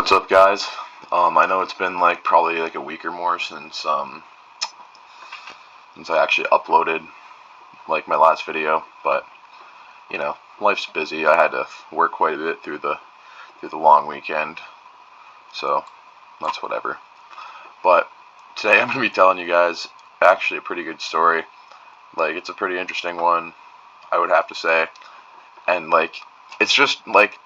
What's up, guys? I know it's been like probably like a week or more since I actually uploaded like my last video, but life's busy. I had to work quite a bit through the long weekend, so that's whatever. But today I'm gonna be telling you guys actually a pretty good story. Like, it's a pretty interesting one, I would have to say, and like it's just like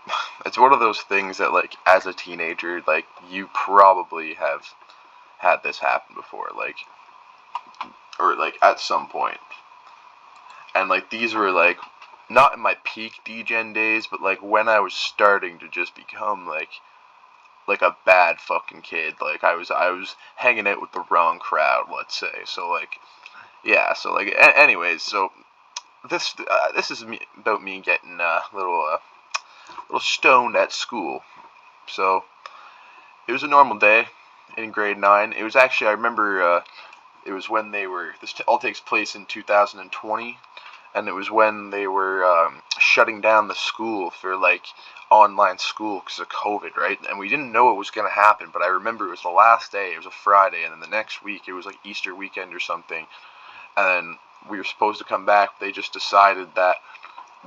it's one of those things that, like, as a teenager, like, you probably have had this happen before, like, or like at some point. And like, these were like not in my peak degen days, but like when I was starting to just become like a bad fucking kid. Like, I was hanging out with the wrong crowd, let's say. So like, yeah, so like anyways, so this is about me getting little stoned at school. So it was a normal day in grade 9. It was actually, I remember, it was when this all takes place in 2020, and it was when they were shutting down the school for like online school because of COVID, right? And we didn't know it was going to happen, but I remember it was the last day. It was a Friday, and then the next week it was like Easter weekend or something, and then we were supposed to come back. They just decided that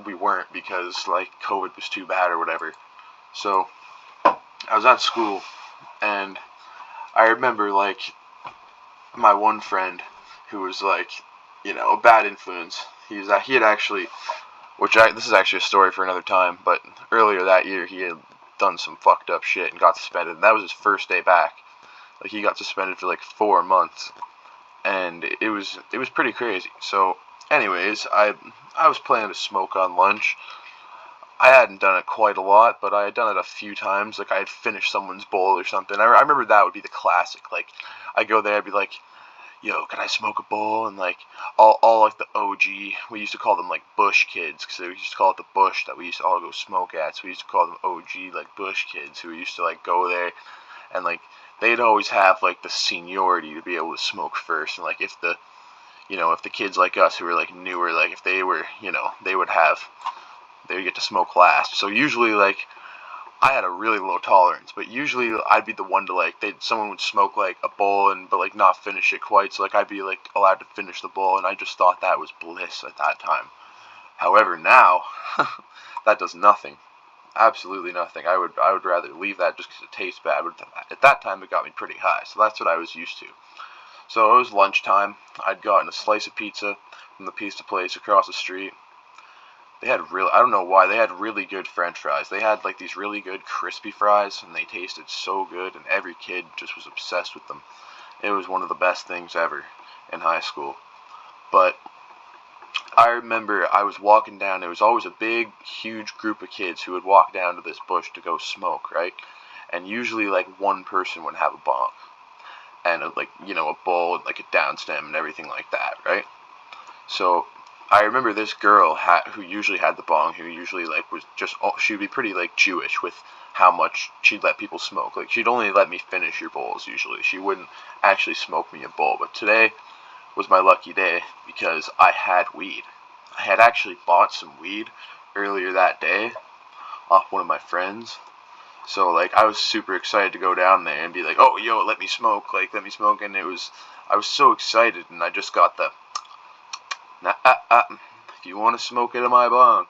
we weren't because like COVID was too bad or whatever. So I was at school, and I remember like my one friend who was like, a bad influence. He had actually, this is actually a story for another time, but earlier that year he had done some fucked up shit and got suspended. And that was his first day back. Like, he got suspended for like 4 months, and it was pretty crazy. So, anyways, I was planning to smoke on lunch. I hadn't done it quite a lot, but I had done it a few times. Like, I had finished someone's bowl or something. I remember that would be the classic. Like, I'd go there, I'd be like, yo, can I smoke a bowl? And like, all like the OG, we used to call them like Bush kids, because we used to call it the Bush that we used to all go smoke at. So we used to call them OG, like Bush kids, who used to like go there, and like, they'd always have like the seniority to be able to smoke first. And like, if the kids like us who were like newer, like if they were, they would get to smoke last. So usually, like, I had a really low tolerance, but usually I'd be the one to like, someone would smoke like a bowl but like not finish it quite. So like, I'd be like allowed to finish the bowl, and I just thought that was bliss at that time. However, now that does nothing, absolutely nothing. I would rather leave that just because it tastes bad. But at that time, it got me pretty high, so that's what I was used to. So it was lunchtime. I'd gotten a slice of pizza from the pizza place across the street. They had I don't know why, they had really good French fries. They had like these really good crispy fries, and they tasted so good, and every kid just was obsessed with them. It was one of the best things ever in high school. But I remember I was walking down. There was always a big, huge group of kids who would walk down to this bush to go smoke, right? And usually like one person would have a bong and like, a bowl, like a down stem and everything like that, right? So I remember this girl who usually had the bong, who usually like was just, she'd be pretty like Jewish with how much she'd let people smoke. Like, she'd only let me finish your bowls usually. She wouldn't actually smoke me a bowl. But today was my lucky day because I had weed. I had actually bought some weed earlier that day off one of my friends. So like, I was super excited to go down there and be like, "Oh, yo, let me smoke, like, let me smoke." And I was so excited, and I just got the, nah, if you want to smoke it in my bong,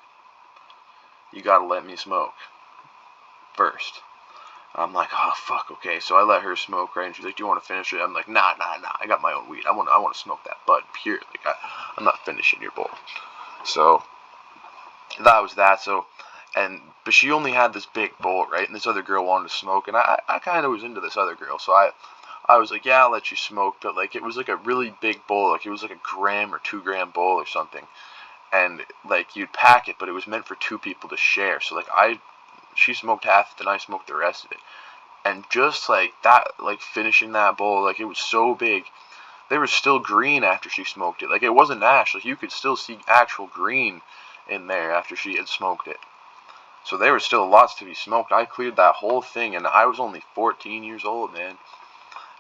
you gotta let me smoke first. I'm like, oh fuck, okay. So I let her smoke, right? And she's like, "Do you want to finish it?" I'm like, nah. I got my own weed. I want to smoke that bud pure. Like, I'm not finishing your bowl. So that was that. So, but she only had this big bowl, right? And this other girl wanted to smoke, and I kind of was into this other girl, so I was like, yeah, I'll let you smoke. But like, it was like a really big bowl, like it was like a gram or 2 gram bowl or something, and like, you'd pack it, but it was meant for 2 people to share. So like, she smoked half it, and I smoked the rest of it. And just like that, like finishing that bowl, like, it was so big. They were still green after she smoked it. Like, it wasn't ash. Like, you could still see actual green in there after she had smoked it. So there was still lots to be smoked. I cleared that whole thing, and I was only 14 years old, man.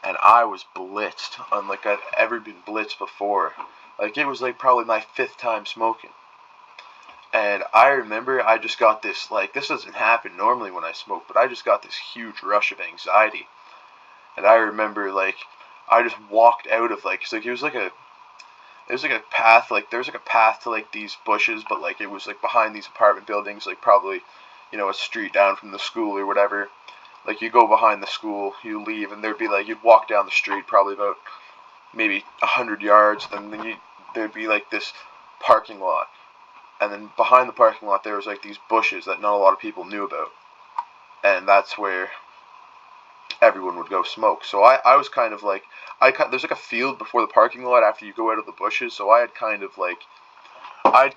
And I was blitzed, unlike I've ever been blitzed before. Like, it was like probably my 5th time smoking. And I remember I just got this, like, this doesn't happen normally when I smoke, but I just got this huge rush of anxiety. And I remember, like, I just walked out of, like, 'cause, like, there's like a path, like, there's like a path to, like, these bushes, but, like, it was, like, behind these apartment buildings, like, probably, a street down from the school or whatever. Like, you go behind the school, you leave, and there'd be, like, you'd walk down the street probably about maybe 100 yards, then there'd be, like, this parking lot. And then behind the parking lot, there was, like, these bushes that not a lot of people knew about. And that's where everyone would go smoke. So I was kind of like, there's like a field before the parking lot after you go out of the bushes. So I had kind of, I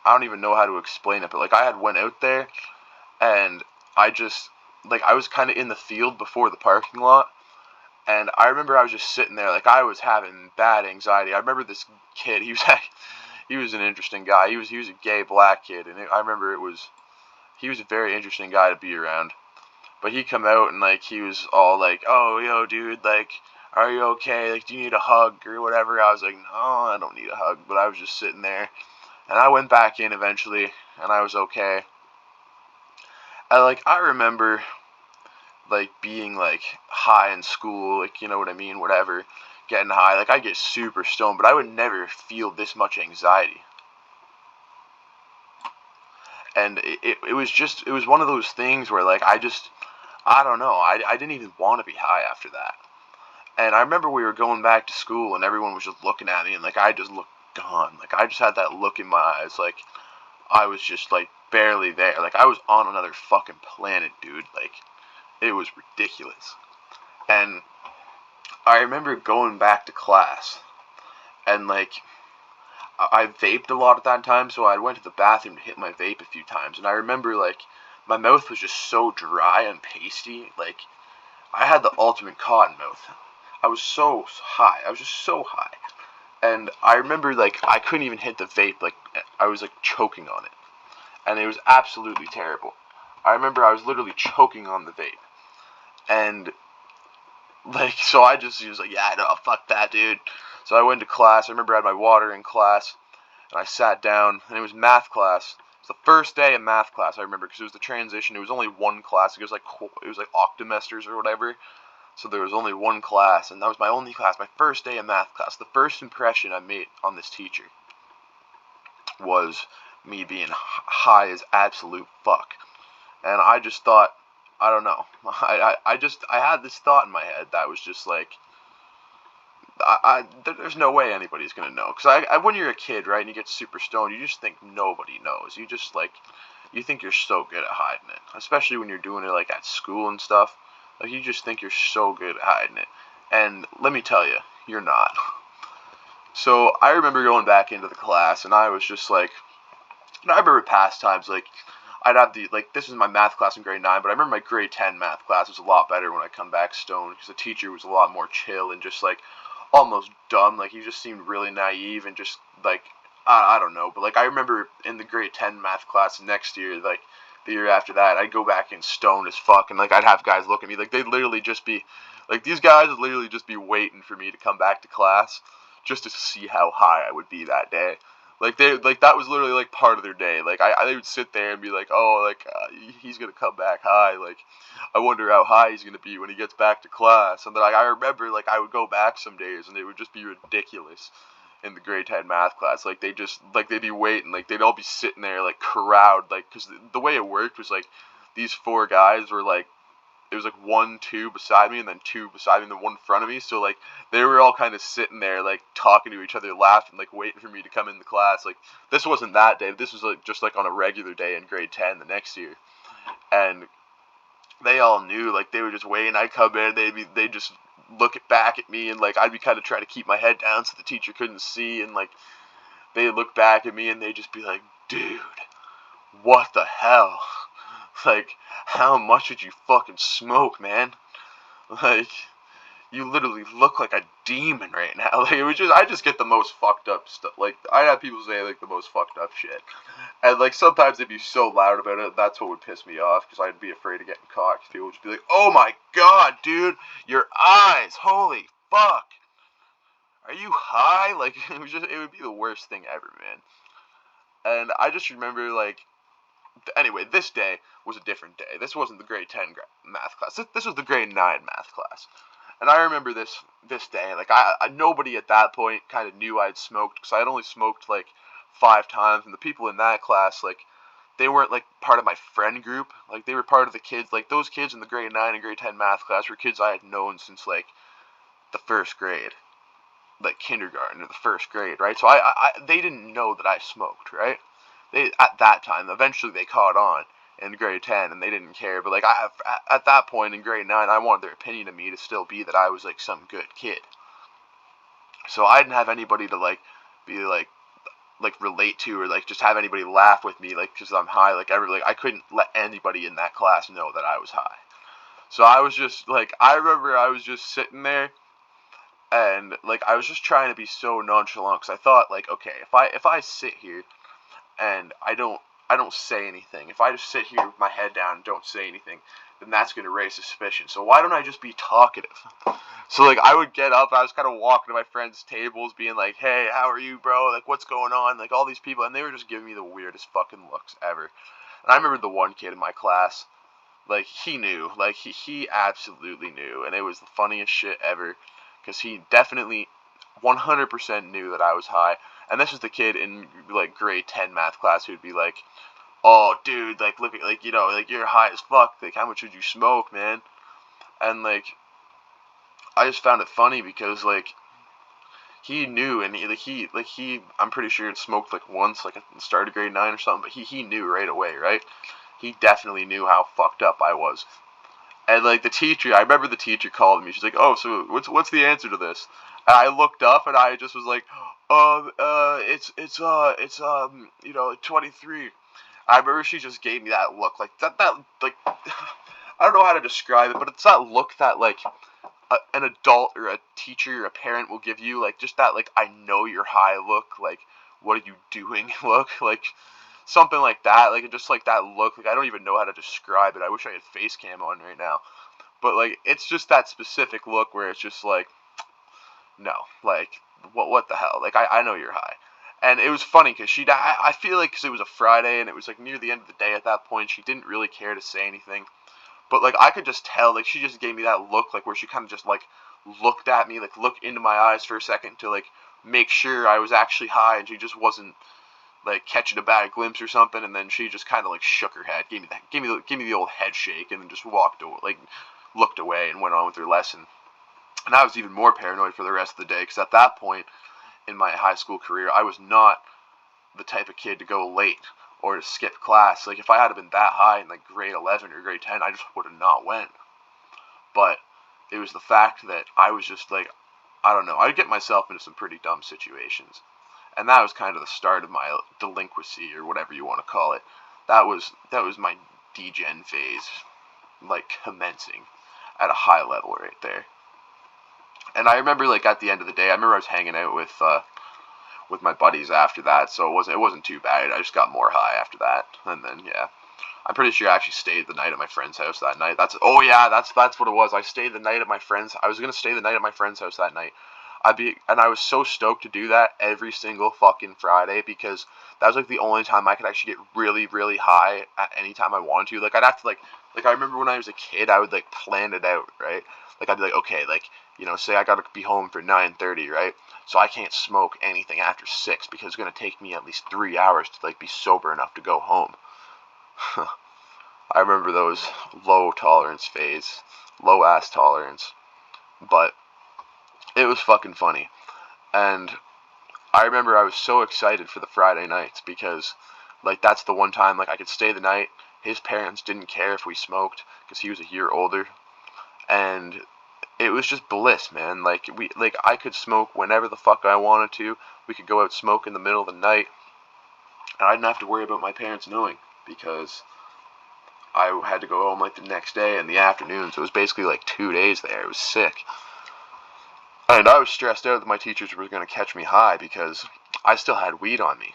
don't even know how to explain it, but, like, I had went out there, and I just, like, I was kind of in the field before the parking lot. And I remember I was just sitting there, like, I was having bad anxiety. I remember this kid, he was an interesting guy. He was a gay black kid, and I remember he was a very interesting guy to be around. But he come out, and, like, he was all like, "Oh, yo, dude, like, are you okay? Like, do you need a hug or whatever?" I was like, "No, I don't need a hug." But I was just sitting there, and I went back in eventually, and I was okay. I remember, like, being, like, high in school, like, you know what I mean, whatever, getting high. Like, I get super stoned, but I would never feel this much anxiety. And it was one of those things where, like, I don't know, I didn't even want to be high after that. And I remember we were going back to school, and everyone was just looking at me, and, like, I just looked gone. Like, I just had that look in my eyes, like, I was just, like, barely there. Like, I was on another fucking planet, dude. Like, it was ridiculous. And I remember going back to class, and, like, I vaped a lot at that time, so I went to the bathroom to hit my vape a few times. And I remember, like, my mouth was just so dry and pasty. Like, I had the ultimate cotton mouth. I was so high. I was just so high. And I remember, like, I couldn't even hit the vape. Like, I was, like, choking on it. And it was absolutely terrible. I remember I was literally choking on the vape. And, like, so he was like, "Yeah, no, fuck that, dude." So I went to class. I remember I had my water in class. And I sat down, and it was math class. It was the first day of math class, I remember, because it was the transition. It was only one class. It was like octomesters or whatever. So there was only one class, and that was my only class, my first day of math class. The first impression I made on this teacher was me being high as absolute fuck. And I just thought, I don't know. I had this thought in my head that was just like, there's no way anybody's gonna know. Cause when you're a kid, right, and you get super stoned, you just think nobody knows. You just, like, you think you're so good at hiding it, especially when you're doing it, like, at school and stuff. Like, you just think you're so good at hiding it, and let me tell you, you're not. So I remember going back into the class, and I was just like, and I remember past times, like, I'd have this is my math class in grade 9, but I remember my grade 10 math class was a lot better when I come back stoned, because the teacher was a lot more chill and just, like, almost dumb. Like, he just seemed really naive and just, like, I don't know. But, like, I remember in the grade 10 math class next year, like, the year after that, I'd go back in stoned as fuck, and, like, I'd have guys look at me. Like, they'd literally just be, like, these guys would literally just be waiting for me to come back to class just to see how high I would be that day. Like, that was literally, like, part of their day. Like, they would sit there and be like, "Oh, like, he's gonna come back high. Like, I wonder how high he's gonna be when he gets back to class." And then, like, I remember, like, I would go back some days, and it would just be ridiculous in the grade 10 math class. Like, they'd be waiting, like, they'd all be sitting there, like, crowd, like, because the way it worked was, like, these four guys were, like, there was, like, one, two beside me, and then two beside me, and then one in front of me. So, like, they were all kind of sitting there, like, talking to each other, laughing, like, waiting for me to come in the class. Like, this wasn't that day. This was, like, just, like, on a regular day in grade 10 the next year. And they all knew, like, they were just waiting. I'd come in, they'd just look back at me, and, like, I'd be kind of trying to keep my head down so the teacher couldn't see, and, like, they'd look back at me, and they'd just be like, "Dude, what the hell? Like, how much did you fucking smoke, man? Like, you literally look like a demon right now." Like, I just get the most fucked up stuff. Like, I'd have people say, like, the most fucked up shit. And, like, sometimes they'd be so loud about it, that's what would piss me off, because I'd be afraid of getting caught. Because people would just be like, "Oh my god, dude, your eyes, holy fuck. Are you high?" Like, it would be the worst thing ever, man. And I just remember, like, anyway, this day was a different day. This wasn't the grade 10 math class. This was the grade 9 math class. And I remember this day. Like, nobody at that point kind of knew I'd smoked, because I had only smoked, like, 5 times. And the people in that class, like, they weren't, like, part of my friend group. Like, they were part of the kids. Like, those kids in the grade 9 and grade 10 math class were kids I had known since, like, the first grade. Like, kindergarten or the first grade, right? So they didn't know that I smoked, right? They, at that time, eventually they caught on in grade 10 and they didn't care. But, like, at that point in grade 9, I wanted their opinion of me to still be that I was, like, some good kid. So I didn't have anybody to, like, be, like relate to, or, like, just have anybody laugh with me, like, because I'm high. Like, I couldn't let anybody in that class know that I was high. So I was just, like, I remember I was just sitting there, and, like, I was just trying to be so nonchalant, because I thought, like, okay, if I sit here and I don't say anything, if I just sit here with my head down and don't say anything, then that's going to raise suspicion. So why don't I just be talkative? So, like, I would get up, I was kind of walking to my friends' tables, being like, hey, how are you, bro? Like, what's going on? Like, all these people, and they were just giving me the weirdest fucking looks ever. And I remember the one kid in my class, like, he knew. Like, he absolutely knew, and it was the funniest shit ever, because he definitely 100% knew that I was high. And this was the kid in, like, grade 10 math class who'd be like, oh, dude, like, look at, like, you know, like, you're high as fuck, like, how much would you smoke, man? And, like, I just found it funny because, like, he knew, and I'm pretty sure had smoked, like, once, like, at the start of grade 9 or something, but he knew right away, right? He definitely knew how fucked up I was. And, like, I remember the teacher called me. She's like, oh, so what's the answer to this? And I looked up, and I just was like, you know, 23. I remember she just gave me that look, like, like, I don't know how to describe it, but it's that look that, like, an adult or a teacher or a parent will give you, like, just that, like, I know you're high look, like, what are you doing look, like, something like that, like, just, like, that look, like, I don't even know how to describe it. I wish I had face cam on right now, but, like, it's just that specific look where it's just, like, no, like, what the hell, like, I know you're high. And it was funny, because I feel like, because it was a Friday, and it was, like, near the end of the day at that point, she didn't really care to say anything. But, like, I could just tell, like, she just gave me that look, like, where she kind of just, like, looked at me, like, looked into my eyes for a second to, like, make sure I was actually high, and she just wasn't, like, catching a bad glimpse or something, and then she just kind of, like, shook her head, gave me the old head shake, and then just walked away, like, looked away and went on with her lesson. And I was even more paranoid for the rest of the day, because at that point in my high school career, I was not the type of kid to go late or to skip class. Like, if I had been that high in, like, grade 11 or grade 10, I just would have not went. But it was the fact that I was just, like, I don't know, I'd get myself into some pretty dumb situations. And that was kind of the start of my delinquency, or whatever you want to call it. That was my degen phase, like, commencing at a high level right there. And I remember, like, at the end of the day, I remember I was hanging out with my buddies after that, so it wasn't too bad. I just got more high after that, and then, yeah, I'm pretty sure I actually stayed the night at my friend's house that night. That's what it was. I stayed the night at my friend's. I was gonna stay the night at my friend's house that night. I was so stoked to do that every single fucking Friday, because that was, like, the only time I could actually get really, really high at any time I wanted to. Like, I'd have to, like, I remember when I was a kid, I would, like, plan it out, right? Like, I'd be like, okay, like, you know, say I gotta be home for 9:30, right? So I can't smoke anything after 6, because it's gonna take me at least 3 hours to, like, be sober enough to go home. I remember those low ass tolerance, but it was fucking funny. And I remember I was so excited for the Friday nights, because, like, that's the one time, like, I could stay the night. His parents didn't care if we smoked, because he was a year older, and it was just bliss, man. Like, I could smoke whenever the fuck I wanted to. We could go out smoke in the middle of the night, and I didn't have to worry about my parents knowing, because I had to go home, like, the next day in the afternoon. So it was basically, like, 2 days there. It was sick. And I was stressed out that my teachers were going to catch me high, because I still had weed on me.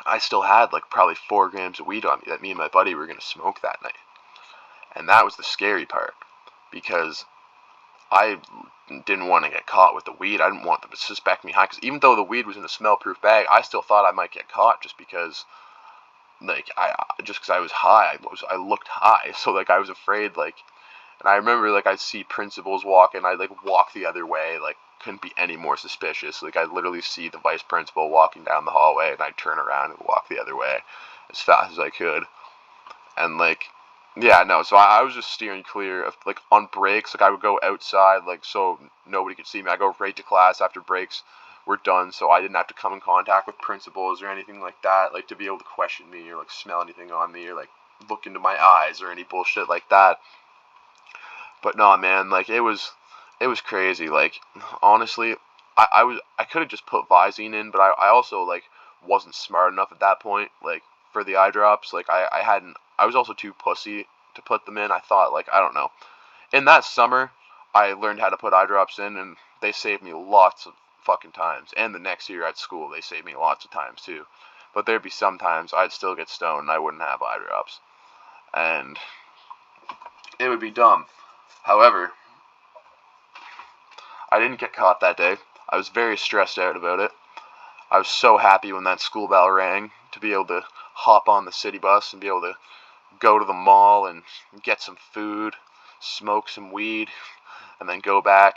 I still had, like, probably 4 grams of weed on me that me and my buddy were going to smoke that night. And that was the scary part, because I didn't want to get caught with the weed. I didn't want them to suspect me high, because even though the weed was in a smell-proof bag, I still thought I might get caught just because, like, just because I was high. I looked high, so like I was afraid. Like, and I remember like I'd see principals walking, I'd like walk the other way, like couldn't be any more suspicious. Like I'd literally see the vice principal walking down the hallway, and I'd turn around and walk the other way as fast as I could. And like, yeah, no, so I was just steering clear of, like, on breaks, like I would go outside, like, so nobody could see me. I go right to class after breaks were done, so I didn't have to come in contact with principals or anything like that, like to be able to question me or like smell anything on me or like look into my eyes or any bullshit like that. But no, man, like it was crazy. Like, honestly, I could have just put Visine in, but I also like wasn't smart enough at that point. Like, for the eye drops, like I hadn't. I was also too pussy to put them in. I thought, like, I don't know. In that summer, I learned how to put eye drops in, and they saved me lots of fucking times. And the next year at school, they saved me lots of times too. But there'd be some times I'd still get stoned and I wouldn't have eye drops, and it would be dumb. However, I didn't get caught that day. I was very stressed out about it. I was so happy when that school bell rang to be able to hop on the city bus and be able to go to the mall and get some food, smoke some weed, and then go back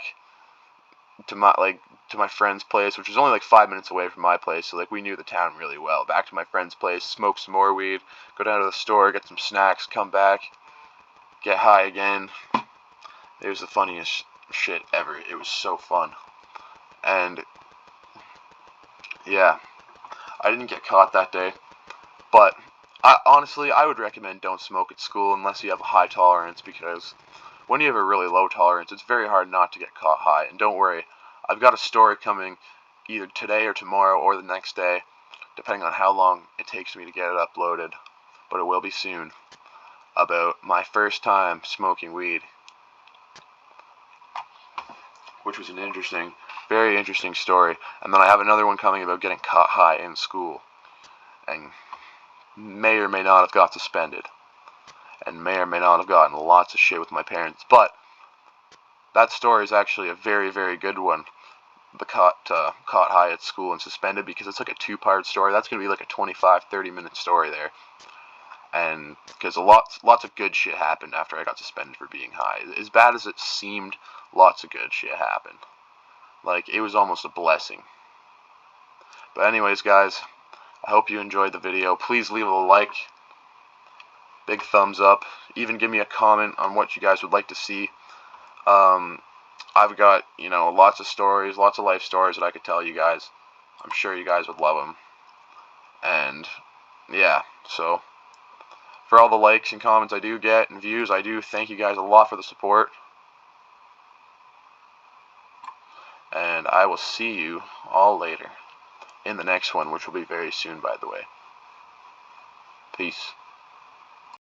to my friend's place, which was only like 5 minutes away from my place. So like we knew the town really well. Back to my friend's place, smoke some more weed, go down to the store, get some snacks, come back, get high again. It was the funniest shit ever. It was so fun. And yeah, I didn't get caught that day, but honestly, I would recommend don't smoke at school unless you have a high tolerance, because when you have a really low tolerance, it's very hard not to get caught high. And don't worry, I've got a story coming either today or tomorrow or the next day, depending on how long it takes me to get it uploaded, but it will be soon, about my first time smoking weed, which was an interesting, very interesting story. And then I have another one coming about getting caught high in school, and may or may not have got suspended, and may or may not have gotten lots of shit with my parents. But that story is actually a very, very good one. The caught high at school and suspended, because it's like a two-part story. That's gonna be like a 25-30 minute story there, and because lots of good shit happened after I got suspended for being high. As bad as it seemed, lots of good shit happened. Like, it was almost a blessing. But anyways, guys, I hope you enjoyed the video. Please leave a like, big thumbs up, even give me a comment on what you guys would like to see. I've got, lots of stories, lots of life stories that I could tell you guys. I'm sure you guys would love them. And yeah, so for all the likes and comments I do get and views, I do thank you guys a lot for the support. And I will see you all later in the next one, which will be very soon, by the way. Peace.